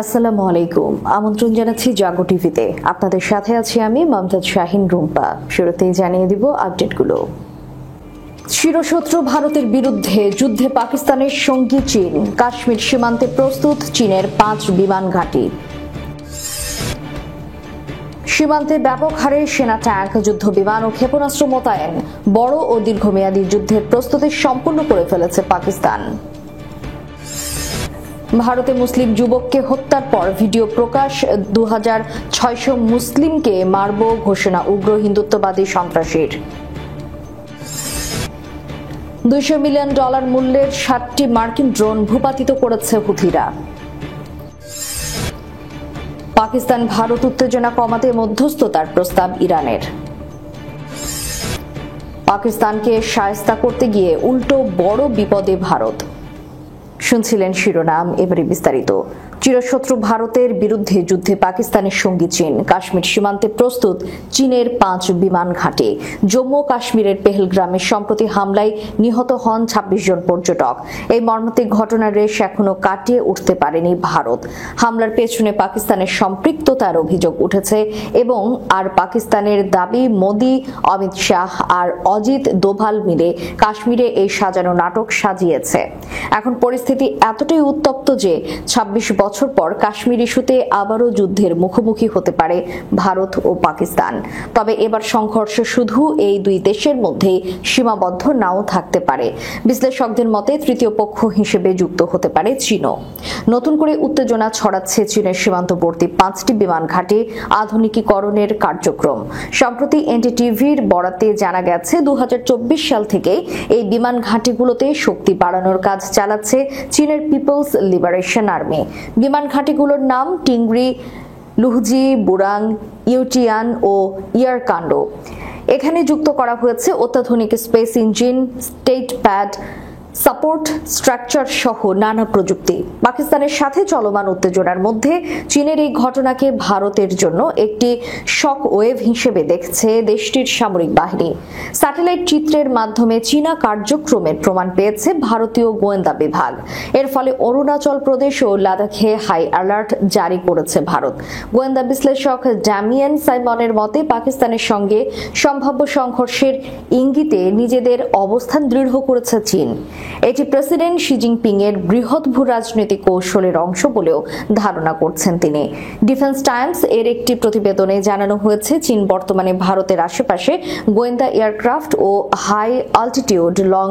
আসসালামু আলাইকুম। আমন্ত্রণ জানাচ্ছি জাগো টিভিতে। আপনাদের সাথে আছি আমি মমতাজ শাহিন রুম্পা। শুরুতেই জানিয়ে দিব আপডেটগুলো। চিরশত্রু ভারতের বিরুদ্ধে যুদ্ধে পাকিস্তানের সঙ্গী চীন। কাশ্মীর সীমান্তে প্রস্তুত চীনের 5 বিমান ঘাঁটি। সীমান্তে ব্যাপক হারে সেনা, ট্যাঙ্ক, যুদ্ধ বিমান ও ক্ষেপণাস্ত্র মোতায়েন। বড় ও দীর্ঘমেয়াদী যুদ্ধের প্রস্তুতি সম্পূর্ণ করে ফেলেছে পাকিস্তান। ভারতে মুসলিম যুবককে হত্যার পর ভিডিও প্রকাশ। 2600 মুসলিমকে মারব ঘোষণা উগ্র হিন্দুত্ববাদী সন্ত্রাসীর। $200 মিলিয়ন মূল্যের 7টি মার্কিন ড্রোন ভূপাতিত করেছে হুথিরা। পাকিস্তান ভারত উত্তেজনা কমাতে মধ্যস্থতার প্রস্তাব ইরানের। পাকিস্তানকে শায়েস্তা করতে গিয়ে উল্টো বড় বিপদে ভারত। শুনছিলেন শিরোনাম, এবারে বিস্তারিত। চিরশত্রু ভারতের বিরুদ্ধে যুদ্ধে পাকিস্তানের সঙ্গী চীন। কাশ্মীর সীমান্তে প্রস্তুত চীনের 5 বিমান ঘাঁটি। জম্মু কাশ্মীরের পেহেলগ্রামে সম্প্রতি হামলায় নিহত হন 26 জন পর্যটক। এই মর্মান্তিক ঘটনার রেশ এখনো কাটিয়ে উঠতে পারেনি ভারত। হামলার পেছনে পাকিস্তানের সম্পৃক্ততার অভিযোগ উঠেছে এবং পাকিস্তানের দাবি মোদি, অমিত শাহ আর অজিত দোভাল মিলে কাশ্মীরে এই সাজানো নাটক সাজিয়েছে। এখন পরিস্থিতি এতটাই উত্তপ্ত যে 26 বছর পর কাশ্মীর ইস্যুতে আবারও যুদ্ধের মুখোমুখি হতে পারে ভারত ও পাকিস্তান। তবে এবার সংঘর্ষ শুধু এই দুই দেশের মধ্যে সীমাবদ্ধ নাও থাকতে পারে। বিশ্লেষকদের মতে তৃতীয় পক্ষ হিসেবে যুক্ত হতে পারে চীনও। নতুন করে উত্তেজনা ছড়াচ্ছে চীনের সীমান্তবর্তী 5টি বিমান ঘাঁটি আধুনিকীকরণের কার্যক্রম। সম্প্রতি এনডিটিভির বরাতে জানা গেছে 2024 সাল থেকে এই বিমান ঘাঁটিগুলোতে শক্তি বাড়ানোর কাজ চালাচ্ছে চীনের পিপলস লিবারেশন আর্মি। বিমান ঘাঁটিগুলোর নাম টিংরি, লুহজি, বুরাং, ইউটিয়ান ও ইয়ারকান্ডো। এখানে যুক্ত করা হয়েছে অত্যাধুনিক space engine, state pad, support structure সহ নানা প্রযুক্তি। পাকিস্তানের সাথে চলমান উত্তেজনার মধ্যে চীনের এই ঘটনাকে ভারতের জন্য একটি শক ওয়েভ হিসেবে দেখছে দেশটির সামরিক বাহিনী। স্যাটেলাইট চিত্রের মাধ্যমে চীনা কার্যক্রমের প্রমাণ পেয়েছে ভারতীয় গোয়েন্দা বিভাগ। এর ফলে অরুণাচল প্রদেশ ও লাদাখে হাই অ্যালার্ট জারি করেছে ভারত। গোয়েন্দা বিশ্লেষক ড্যামিয়েন সাইমনের মতে পাকিস্তানের সঙ্গে সম্ভাব্য সংঘর্ষের ইঙ্গিতে নিজেদের অবস্থান দৃঢ় করেছে চীন। এটি প্রেসিডেন্ট শি জিনপিং এর বৃহৎ ভূরাজনৈতিক কৌশলের অংশ বলেও ধারণা করছেন তিনি। ডিফেন্স টাইমস এর একটি প্রতিবেদনে জানানো হয়েছে চীন বর্তমানে ভারতের আশেপাশে গোয়েন্দা এয়ারক্রাফট ও high altitude long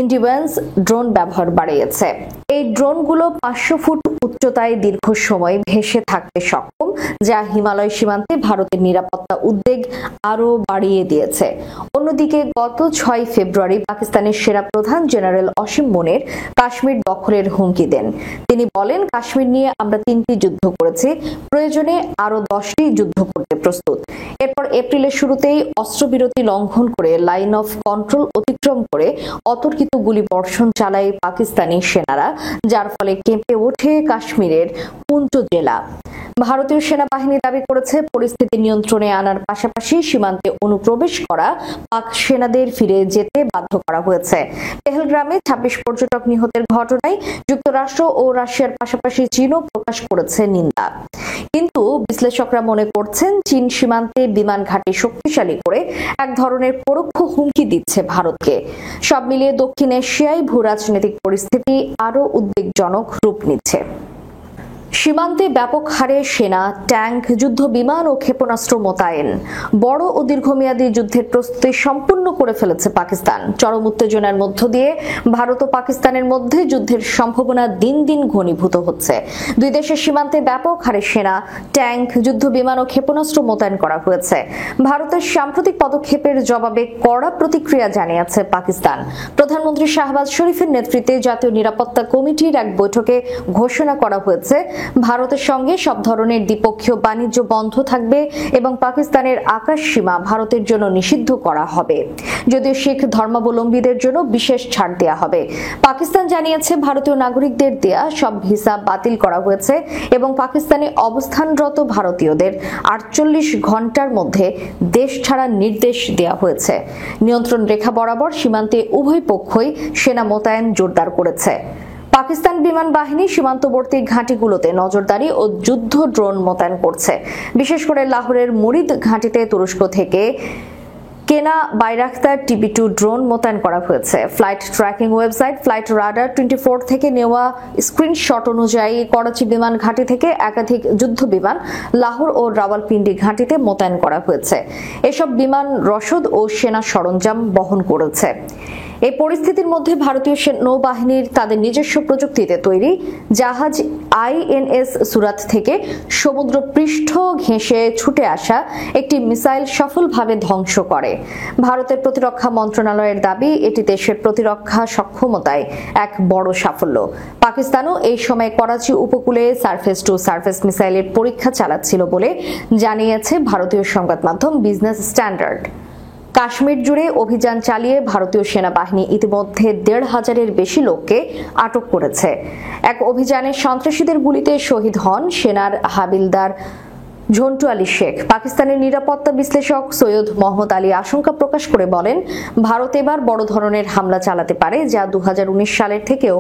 endurance drone ব্যবহার বাড়িয়েছে। এই ড্রোনগুলো 500 ফুট উচ্চতায় দীর্ঘ সময় ভেসে থাকতে সক্ষম, যা হিমালয় সীমান্তে ভারতের নিরাপত্তা উদ্বেগ আরও বাড়িয়ে দিয়েছে। অন্যদিকে গত 6 ফেব্রুয়ারি পাকিস্তানের সেনা প্রধান জেনারেল অসীম মুনির কাশ্মীর দখলের হুমকি দেন। তিনি বলেন, কাশ্মীর নিয়ে আমরা 3টি যুদ্ধ করেছি, প্রয়োজনে আরও 10টি যুদ্ধ করতে প্রস্তুত। এরপর এপ্রিলের শুরুতেই অস্ত্রবিরতি লঙ্ঘন করে লাইন অফ কন্ট্রোল অতিক্রম করে অতর্কিত গুলিবর্ষণ চালায় পাকিস্তানি সেনারা, যার ফলে কেঁপে ওঠে কাশ্মীরের পুঞ্চ জেলা। ভারতীয় সেনাবাহিনী দাবি করেছে পরিস্থিতি নিয়ন্ত্রণে আনার পাশাপাশি সীমান্তে অনুপ্রবেশ করা পাক সেনাদের ফিরে যেতে বাধ্য করা হয়েছে। পেহেলগ্রামে 26 পর্যটক নিহতের ঘটনায় যুক্তরাষ্ট্র ও রাশিয়ার পাশাপাশি চীনও প্রকাশ করেছে নিন্দা। কিন্তু বিশ্লেষকরা মনে করছেন চীন সীমান্তে বিমান ঘাঁটি শক্তিশালী করে এক ধরনের পরোক্ষ হুমকি দিচ্ছে ভারতকে। সব মিলিয়ে দক্ষিণ এশিয়ায় ভূরাজনৈতিক পরিস্থিতি আরও উদ্বেগজনক রূপ নিচ্ছে। সীমান্তে ব্যাপক হারে সেনা, ট্যাঙ্ক, যুদ্ধ বিমান ও ক্ষেপণাস্ত্র মোতায়েন। বড় ও দীর্ঘমেয়াদী যুদ্ধের প্রস্তুতি সম্পূর্ণ করে ফেলেছে পাকিস্তান। চরম উত্তেজনার মধ্য দিয়ে ভারত ও পাকিস্তানের মধ্যে যুদ্ধের সম্ভাবনা দিন দিন ঘনীভূত হচ্ছে। দুই দেশের সীমান্তে ব্যাপক হারে সেনা, ট্যাঙ্ক, যুদ্ধ বিমান ও ক্ষেপণাস্ত্র মোতায়েন করা হয়েছে। ভারতের সাম্প্রতিক পদক্ষেপের জবাবে কড়া প্রতিক্রিয়া জানিয়েছে পাকিস্তান। প্রধানমন্ত্রী শাহবাজ শরীফের নেতৃত্বে জাতীয় নিরাপত্তা কমিটির এক বৈঠকে ঘোষণা করা হয়েছে ভারতের সঙ্গে সব ধরনের দ্বিপক্ষীয় বাণিজ্য বন্ধ থাকবে এবং পাকিস্তানের আকাশ সীমা ভারতের জন্য নিষিদ্ধ করা হবে। যদিও শিখ ধর্মাবলম্বীদের জন্য বিশেষ ছাড় দেওয়া হবে। পাকিস্তান জানিয়েছে ভারতীয় নাগরিকদের দেয়া সব ভিসা বাতিল করা হয়েছে এবং পাকিস্তানে অবস্থানরত ভারতীয়দের 48 ঘন্টার মধ্যে দেশ ছাড়ার নির্দেশ দেওয়া হয়েছে। নিয়ন্ত্রণ রেখা বরাবর সীমান্তে উভয় পক্ষই সেনা মোতায়েন জোরদার করেছে। পাকিস্তান বিমান বাহিনী সীমান্তবর্তী ঘাঁটিগুলোতে নজরদারি ও যুদ্ধ ড্রোন মোতায়েন করছে। বিশেষ করে লাহোরের মুরিদ ঘাঁটিতে তুরস্ক থেকে কেনা বাইরাক্তার TB2 ড্রোন মোতায়েন করা হয়েছে। Flight tracking website flight radar 24 থেকে নেওয়া স্ক্রিনশট অনুযায়ী করাচি বিমান ঘাঁটি থেকে একাধিক যুদ্ধ বিমান লাহোর ও রাওয়ালপিন্ডি ঘাঁটিতে মোতায়েন করা হয়েছে। এসব বিমান রসদ ও সেনা সরঞ্জাম বহন করেছে। এই পরিস্থিতির মধ্যে ভারতীয় নৌবাহিনীর তাদের নিজস্ব প্রযুক্তিতে তৈরি জাহাজ INS সুরাত থেকে সমুদ্র পৃষ্ঠ ঘেঁষে ছুটে আসা একটি মিসাইল সফলভাবে ধ্বংস করে। ভারতের প্রতিরক্ষা মন্ত্রণালয়ের দাবি, এটি দেশের প্রতিরক্ষা সক্ষমতায় এক বড় সাফল্য। পাকিস্তানও এই সময় করাচি উপকূলে সারফেস টু সারফেস মিসাইলের পরীক্ষা চালাচ্ছিল বলে জানিয়েছে ভারতীয় সংবাদ মাধ্যম বিজনেস স্ট্যান্ডার্ড। কাশ্মীর জুড়ে অভিযান চালিয়ে ভারতীয় সেনাবাহিনী ইতিমধ্যে ১৫০০-এর বেশি লোককে আটক করেছে। এক অভিযানে সন্ত্রাসীদের গুলিতে শহীদ হন সেনার হাবিলদার ঝন্টু আলী শেখ। পাকিস্তানের নিরাপত্তা বিশ্লেষক সৈয়দ মোহাম্মদ আলী আশঙ্কা প্রকাশ করে বলেন, ভারত এবার বড় ধরনের হামলা চালাতে পারে, যা ২০১৯ সালের থেকেও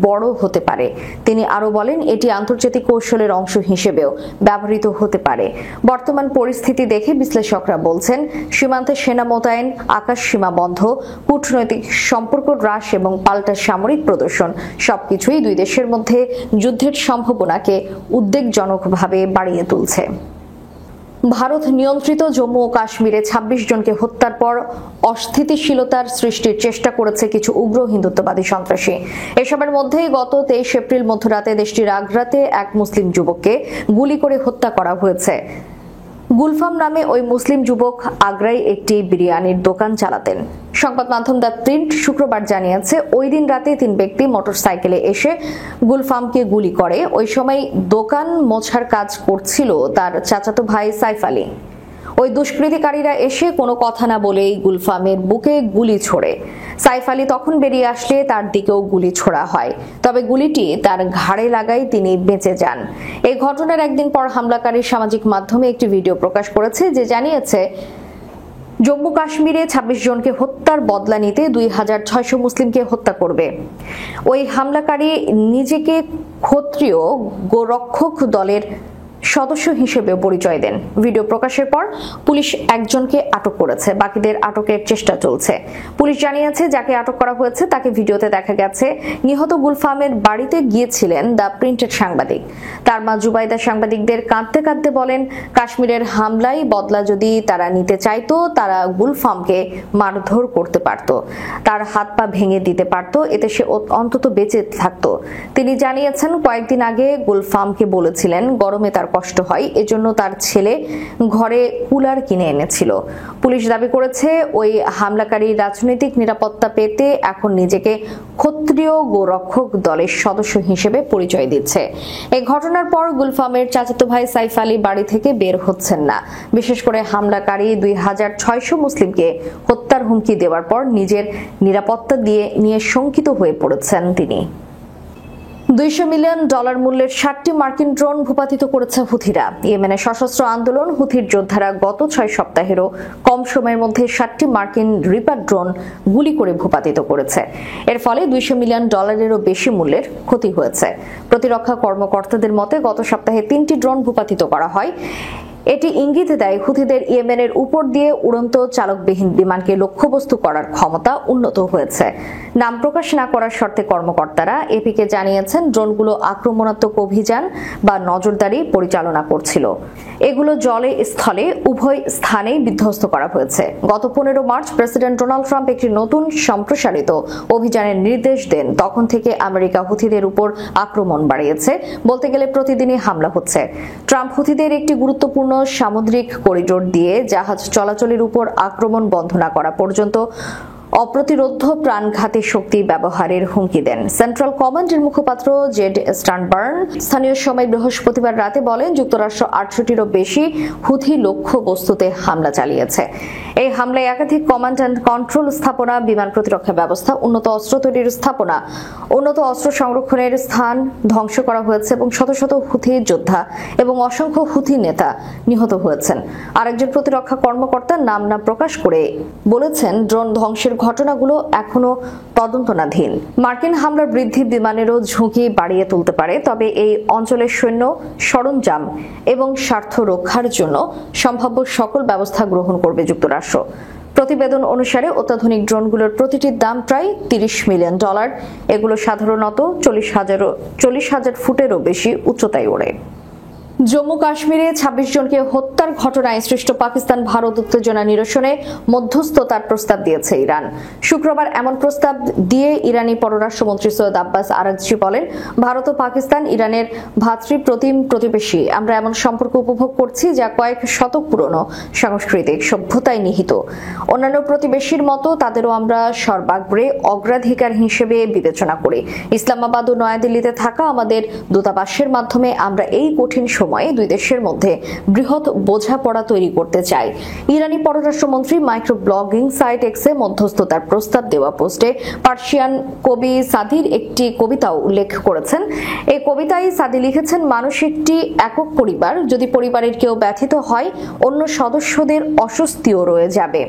বড় হতে পারে। তিনি আরো বলেন, এটি আন্তর্জাতিক কৌশলের অংশ হিসেবেও ব্যবহৃত হতে পারে। বর্তমান পরিস্থিতি দেখে বিশ্লেষকরা বলছেন, সীমান্তে সেনা মোতায়েন, আকাশ সীমা বন্ধ, কূটনৈতিক সম্পর্ক হ্রাস এবং পাল্টা সামরিক প্রদর্শন সবকিছুই দুই দেশের মধ্যে যুদ্ধের সম্ভাবনাকে উদ্বেগজনকভাবে বাড়িয়ে তুলছে। ভারত নিয়ন্ত্রিত জম্মু ও কাশ্মীরে ২৬ জনকে হত্যার পর অস্থিতিশীলতার সৃষ্টির চেষ্টা করেছে কিছু উগ্র হিন্দুত্ববাদী সন্ত্রাসী। এসবের মধ্যেই গত ২৩ এপ্রিল মধ্যরাতে দেশটির আগ্রাতে এক মুসলিম যুবককে গুলি করে হত্যা করা হয়েছে। গুলফাম নামে ওই মুসলিম যুবক আগ্রায় একটি বিরিয়ানির দোকান চালাতেন। সংবাদ মাধ্যম দ্য প্রিন্ট শুক্রবার জানিয়েছে, ওই দিন রাতে ৩ ব্যক্তি মোটরসাইকেলে এসে গুলফামকে গুলি করে। ওই সময় দোকান মোছার কাজ করছিল তার চাচাতো ভাই সাইফ আলী। ওই দুষ্কৃতিকারীরা এসে কোনো কথা না বলেই গুলফামের বুকে গুলি ছোড়ে। সাইফ আলী তখন বেরিয়ে আসলে তার দিকেও গুলি ছোড়া হয়, তবে গুলিটি তার ঘাড়ে লাগায় তিনি বেঁচে যান। এই ঘটনার একদিন পর হামলাকারী সামাজিক মাধ্যমে একটি ভিডিও প্রকাশ করেছে, যে জানিয়েছে জম্মু কাশ্মীরে ২৬ জনকে হত্যার বদলা নিতে ২৬০০ মুসলিমকে হত্যা করবে। ওই হামলাকারী নিজেকে ক্ষত্রিয় গোরক্ষক দলের সদস্য হিসেবে পরিচয় দেন। ভিডিও প্রকাশের পর পুলিশ একজনকে আটক করেছে, বাকিদের আটকের চেষ্টা চলছে। পুলিশ জানিয়েছে, যাকে আটক করা হয়েছে তাকে ভিডিওতে দেখা গেছে নিহত গুলফামের বাড়িতে গিয়েছিলেন দ্য প্রিন্টের সাংবাদিক। তার মা জুবাইদা সাংবাদিকদের কাঁদতে কাঁদতে বলেন, কাশ্মীরের হামলায় বদলা যদি তারা নিতে চাইতো, তারা গুলফামকে মারধর করতে পারত, তার হাত পা ভেঙে দিতে পারত, এতে সে অন্তত বেঁচে থাকতো। তিনি জানিয়েছেন, কয়েকদিন আগে গুলফামকে বলেছিলেন গরমে তার কষ্ট হয়, এজন্য তার ছেলে ঘরে কুলার কিনে এনেছিল। পুলিশ দাবি করেছে, ওই হামলাকারী রাজনৈতিক নিরাপত্তা পেতে এখন নিজেকে ক্ষত্রিয় গোরক্ষক দলের সদস্য হিসেবে পরিচয় দিচ্ছে। এই ঘটনার পর গুলফামের চাচাতো ভাই সাইফ আলী বাড়ি থেকে বের হচ্ছেন না। বিশেষ করে হামলাকারী ২৬০০ মুসলিমকে হত্যার হুমকি দেওয়ার পর নিজের নিরাপত্তা নিয়ে শঙ্কিত হয়ে পড়েছেন তিনি। $200 মিলিয়ন মূল্যের 60টি মার্কিন ড্রোন ভূপাতিত করেছে হুথিরা। ইয়েমেনের সশস্ত্র আন্দোলন হুথির যোদ্ধারা গত 6 সপ্তাহেরও কম সময়ের মধ্যে 60টি মার্কিন রিপার ড্রোন গুলি করে ভূপাতিত করেছে। এর ফলে $200 মিলিয়নেরও বেশি মূল্যের ক্ষতি হয়েছে। প্রতিরক্ষা কর্মকর্তাদের মতে গত সপ্তাহে 3টি ড্রোন ভূপাতিত করা হয়। এটি ইঙ্গিত দেয় হুথিদের ইয়েমেনের উপর দিয়ে উড়ন্ত চালকবিহীন বিমানকে লক্ষ্যবস্তু করার ক্ষমতা উন্নত হয়েছে। নাম প্রকাশ না করার শর্তে কর্মকর্তারা এপিকে জানিয়েছেন, ড্রোনগুলো আক্রমণাত্মক অভিযান বা নজরদারি পরিচালনা করছিল। এগুলো জলে স্থলে উভয় স্থানেই বিধ্বস্ত করা হয়েছে। গত 15 মার্চ প্রেসিডেন্ট ডোনাল্ড ট্রাম্প একটি নতুন সম্প্রসারিত অভিযানের নির্দেশ দেন। তখন থেকে আমেরিকা হুথিদের উপর আক্রমণ বাড়িয়েছে। বলতে গেলে প্রতিদিনই হামলা হচ্ছে। ট্রাম্প হুথিদের একটি গুরুত্বপূর্ণ সামুদ্রিক করিডোর দিয়ে জাহাজ চলাচলের উপর আক্রমণ বন্ধ না করা পর্যন্ত অপ্রতিরোধ্য প্রাণঘাতী শক্তি ব্যবহারের হুমকি দেন। সেন্ট্রাল কমান্ডের মুখপাত্র জেড স্টার্নবার্ন স্থানীয় সময় বৃহস্পতিবার রাতে বলেন, যুক্তরাষ্ট্র 68টিরও বেশি হুথি লক্ষ্য বস্তুতে হামলা চালিয়েছে। এই হামলায় একাধিক কমান্ড অ্যান্ড কন্ট্রোল স্থাপনা, বিমান প্রতিরক্ষা ব্যবস্থা, উন্নত অস্ত্র তৈরির স্থাপনা, উন্নত অস্ত্র সংরক্ষণের স্থান ধ্বংস করা হয়েছে এবং শত শত হুথি যোদ্ধা এবং অসংখ্য হুথি নেতা নিহত হয়েছেন। আরেকজন প্রতিরক্ষা কর্মকর্তা নাম না প্রকাশ করে বলেছেন, ড্রোন ধ্বংসের ঘটনাগুলো এখনো তদন্তনাধীন। মার্কিন হামলার বৃদ্ধি বিমানেরও ঝুঁকি বাড়িয়ে তুলতে পারে, তবে এই অঞ্চলের সৈন্য সরঞ্জাম এবং স্বার্থ রক্ষার জন্য সম্ভাব্য সকল ব্যবস্থা গ্রহণ করবে যুক্তরাষ্ট্র। প্রতিবেদন অনুসারে অত্যাধুনিক ড্রোনগুলোর প্রতিটির দাম প্রায় $30 মিলিয়ন। এগুলো সাধারণত 40,000 ফুটেরও বেশি উচ্চতায় ওড়ে। জম্মু কাশ্মীরে 26 জনকে হত্যার ঘটনায় সৃষ্ট পাকিস্তান ভারত উত্তেজনা নিরসনে মধ্যস্থতার প্রস্তাব দিয়েছে ইরান। শুক্রবার এমন প্রস্তাব দিয়ে ইরানি পররাষ্ট্রমন্ত্রী সৈয়দ আব্বাস আরাগচি বলেন, ভারত ও পাকিস্তান ইরানের ভ্রাতৃপ্রতিম প্রতিবেশী। আমরা এমন সম্পর্ক উপভোগ করছি যা কয়েক শতক পুরনো সাংস্কৃতিক সভ্যতায় নিহিত। অন্যান্য প্রতিবেশীর মতো তাদেরও আমরা সর্বাগ্রে অগ্রাধিকার হিসেবে বিবেচনা করি। ইসলামাবাদ ও নয়াদিল্লিতে থাকা আমাদের দূতাবাসের মাধ্যমে আমরা এই কঠিন সময়ে দুই দেশের মধ্যে বৃহৎ বোঝাপড়া তৈরি করতে চাই। ইরানি পররাষ্ট্রমন্ত্রী মাইক্রো ব্লগিং সাইট এক্সে মধ্যস্থতার প্রস্তাব দেওয়া পোস্টে পার্সিয়ান কবি সাদির একটি কবিতাও উল্লেখ করেছেন। এই কবিতায় সাদি লিখেছেন, মানুষ একটি একক পরিবার, যদি পরিবারের কেউ ব্যথিত হয় অন্য সদস্যদের অস্বস্তিও রয়ে যাবে।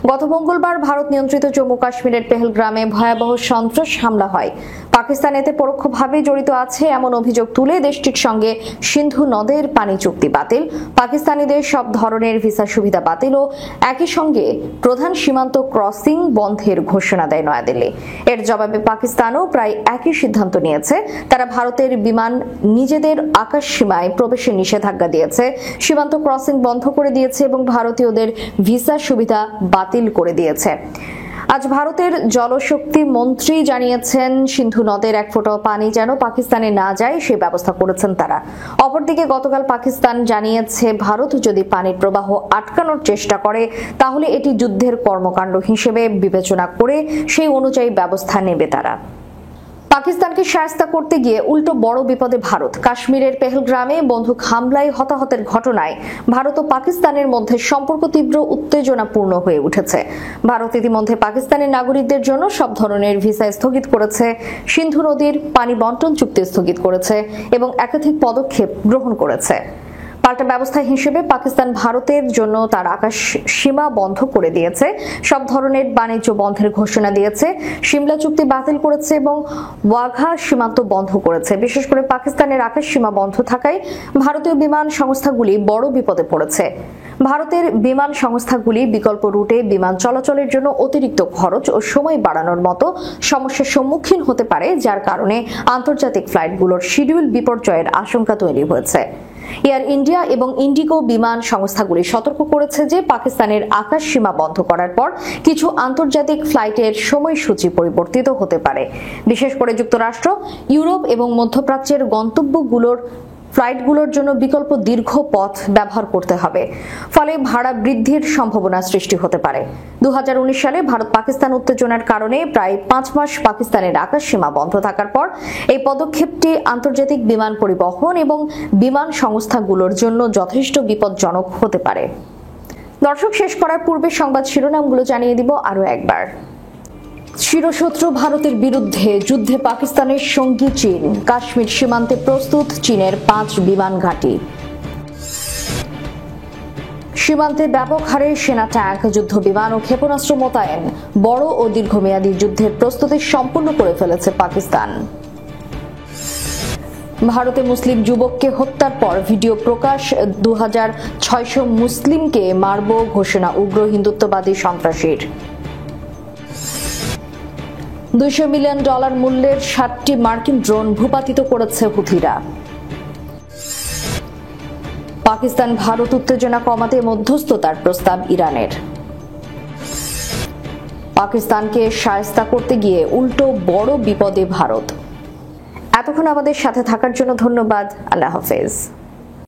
গত মঙ্গলবার ভারত নিয়ন্ত্রিত জম্মু কাশ্মীরের পেহেলগ্রামে ভয়াবহ সন্ত্রাস হামলা হয়। পাকিস্তান এতে পরোক্ষভাবে জড়িত আছে এমন অভিযোগ তুলে দেশটির সঙ্গে সিন্ধু নদের পানি চুক্তি বাতিল, পাকিস্তানিদের সব ধরনের ভিসা সুবিধা বাতিল ও একই সঙ্গে প্রধান সীমান্ত ক্রসিং বন্ধের ঘোষণা দেয় নয়াদিল্লি। এর জবাবে পাকিস্তানও প্রায় একই সিদ্ধান্ত নিয়েছে। তারা ভারতের বিমান নিজেদের আকাশ সীমায় প্রবেশের নিষেধাজ্ঞা দিয়েছে, সীমান্ত ক্রসিং বন্ধ করে দিয়েছে এবং ভারতীয়দের ভিসা সুবিধা বাতিল করে দিয়েছে। আজ ভারতের জলশক্তি মন্ত্রী জানিয়েছেন, সিন্ধু নদের এক ফোঁটাও পানি যেন পাকিস্তানে না যায় সে ব্যবস্থা করেছেন তারা। অপরদিকে গতকাল পাকিস্তান জানিয়েছে, ভারত যদি পানির প্রবাহ আটকানোর চেষ্টা করে তাহলে এটি যুদ্ধের কর্মকাণ্ড হিসেবে বিবেচনা করে সেই অনুযায়ী ব্যবস্থা নেবে তারা। পাকিস্তানকে শায়েস্তা করতে গিয়ে উল্টো বড় বিপদে ভারত। কাশ্মীরের পেহেলগ্রামে বন্দুক হামলায় হতাহতের ঘটনায় ভারত ও পাকিস্তানের মধ্যে সম্পর্ক তীব্র উত্তেজনাপূর্ণ হয়ে উঠেছে। ভারত ইতিমধ্যে পাকিস্তানের নাগরিকদের জন্য সব ধরনের ভিসা স্থগিত করেছে, সিন্ধু নদীর পানি বন্টন চুক্তি স্থগিত করেছে এবং একাধিক পদক্ষেপ গ্রহণ করেছে। পাল্টা ব্যবস্থা হিসেবে পাকিস্তান ভারতের জন্য তার আকাশ সীমা বন্ধ করে দিয়েছে, সব ধরনের বাণিজ্য বন্ধের ঘোষণা দিয়েছে, সিমলা চুক্তি বাতিল করেছে এবং ওয়াঘা সীমান্ত বন্ধ করেছে। বিশেষ করে পাকিস্তানের আকাশ সীমা বন্ধ থাকায় ভারতীয় বিমান সংস্থাগুলি বড় বিপদে পড়েছে। ভারতের বিমান সংস্থাগুলি বিকল্প রুটে বিমান চলাচলের জন্য অতিরিক্ত খরচ ও সময় বাড়ানোর মতো সমস্যার সম্মুখীন হতে পারে, যার কারণে আন্তর্জাতিক ফ্লাইটগুলোর শিডিউল বিপর্যয়ের আশঙ্কা তৈরি হয়েছে। এয়ার ইন্ডিয়া এবং ইন্ডিগো বিমান সংস্থাগুলি সতর্ক করেছে যে পাকিস্তানের আকাশ সীমা বন্ধ করার পর কিছু আন্তর্জাতিক ফ্লাইটের সময়সূচি পরিবর্তিত হতে পারে। বিশেষ করে যুক্তরাষ্ট্র, ইউরোপ এবং মধ্যপ্রাচ্যের গন্তব্যগুলোর ফ্লাইটগুলোর জন্য বিকল্প দীর্ঘ পথ ব্যবহার করতে হবে, ফলে ভাড়া বৃদ্ধির সম্ভাবনা সৃষ্টি হতে পারে। 2019 সালে ভারত পাকিস্তান উত্তেজনার কারণে প্রায় 5 মাস পাকিস্তানের আকাশ সীমা বন্ধ থাকার পর এই পদক্ষেপটি আন্তর্জাতিক বিমান পরিবহন এবং বিমান সংস্থাগুলোর জন্য যথেষ্ট বিপজ্জনক হতে পারে। দর্শক, শেষ করার পূর্বে সংবাদ শিরোনামগুলো জানিয়ে দিব আরও একবার। চিরশত্রু ভারতের বিরুদ্ধে যুদ্ধে পাকিস্তানের সঙ্গী চীন, কাশ্মীর সীমান্তে প্রস্তুত চীনের 5 বিমান ঘাঁটি। সীমান্তে ব্যাপক হারে সেনা ট্যাঙ্ক, যুদ্ধ বিমান ও ক্ষেপণাস্ত্র মোতায়েন, বড় ও দীর্ঘমেয়াদী যুদ্ধের প্রস্তুতি সম্পূর্ণ করে ফেলেছে পাকিস্তান। ভারতে মুসলিম যুবককে হত্যার পর ভিডিও প্রকাশ, 2600 মুসলিমকে মারব ঘোষণা উগ্র হিন্দুত্ববাদী সন্ত্রাসীর। $200 মিলিয়ন মূল্যের 7টি মার্কিন ড্রোন ভূপাতিত করেছে হুথিরা। পাকিস্তান ভারত উত্তেজনা কমাতে মধ্যস্থতার প্রস্তাব ইরানের। পাকিস্তানকে শায়েস্তা করতে গিয়ে উল্টো বড় বিপদে ভারত। এতক্ষণ আমাদের সাথে থাকার জন্য ধন্যবাদ। আল্লাহ হাফেজ।